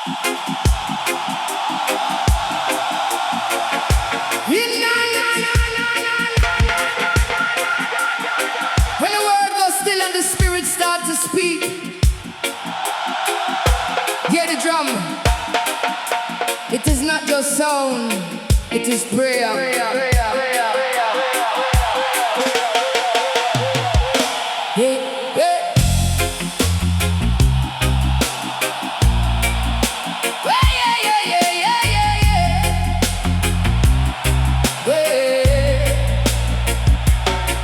When the word goes still and the spirit starts to speak, hear the drum. It is not just sound, it is prayer. Hey, hey.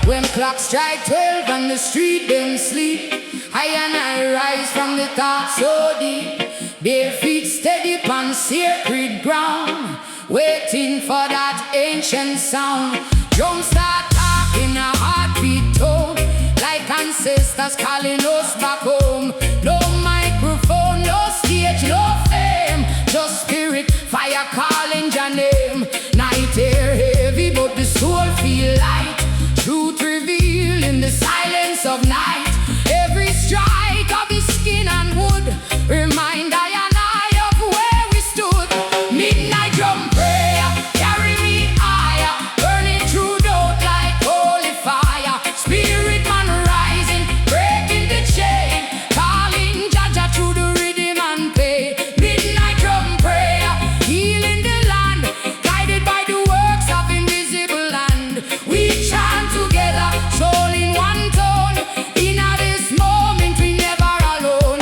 When clock strike 12 and the street them sleep, I and I rise from the top so deep, bare feet steady upon sacred ground, waiting for that ancient sound. Drums start talking a heartbeat tone, like ancestors calling us back home. No microphone, no stage, no fame, just spirit, fire calling your name. Night air heavy, but the soul feel light. Truth revealed in the silence of night. Every strike of his skin and wood remind I and I of where we stood. Midnight drum prayer, carry me higher, burning through doubt like holy fire. Spirit man rising, breaking the chain, calling Jah Jah through the rhythm and pain. Midnight drum prayer, healing the land, guided by the works of invisible land. We chant together, soul in one tone. In this moment we never alone.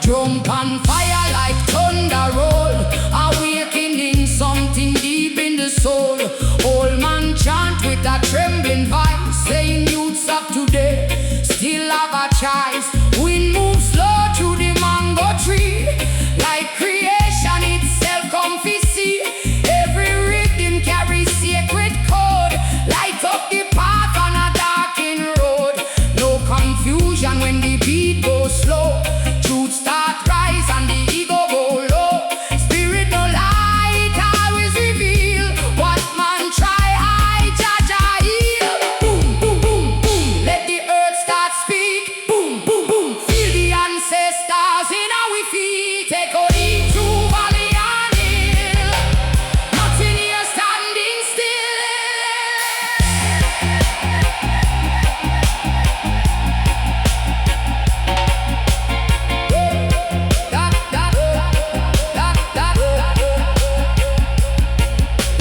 Drum on fire like thunder roll, awakening something deep in the soul. Old man chant with a trembling voice, saying youths of today still have a choice. Wind moves slow through the mango tree, like creation itself comfy see. Every rhythm carries sacred code, light up the path on a darkened road. No confusion when the beat goes slow. Truth start rise and the ego go low. Spirit no lie, it always reveal. What man try hide, Jah Jah heal. Boom, boom, boom, boom, let the earth start speak. Boom, boom, boom, feel the ancestors in our feet. Take on it through valley and hill, nothing here standing still.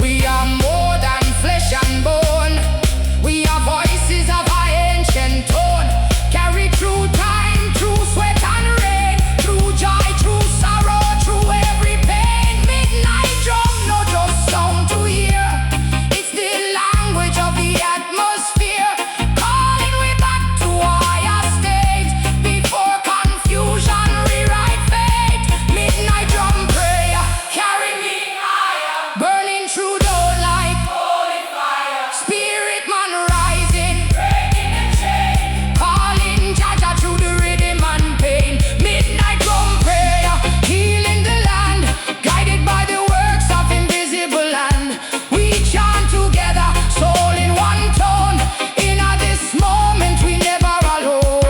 We are more than flesh and bone. We are voices of our ancient tone, carry through time, through sweat and rain, through joy, through sorrow, through every pain. Midnight drum, no just sound to hear, it's the language of the atmosphere, calling we back to higher state, before confusion rewrite fate. Midnight drum prayer, carry me higher, burning through doubt like holy fire. Spirit man rising, breaking the chain, calling Jah Jah through the rhythm and pain. Midnight drum prayer, healing the land, guided by the works of invisible land. We chant together, soul in one tone. In this moment we never alone.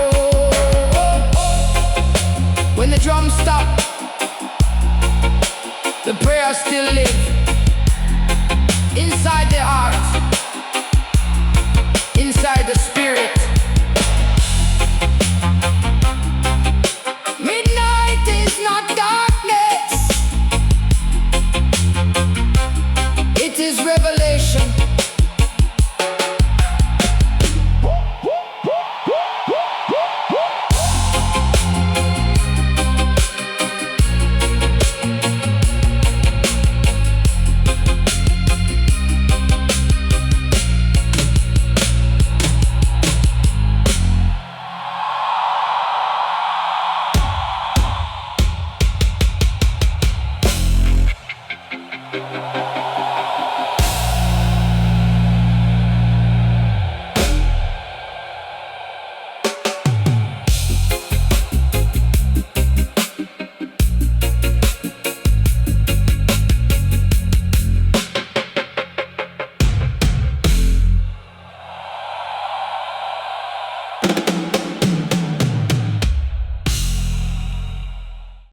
When the drums stop, the prayer still live inside the heart, inside the spirit.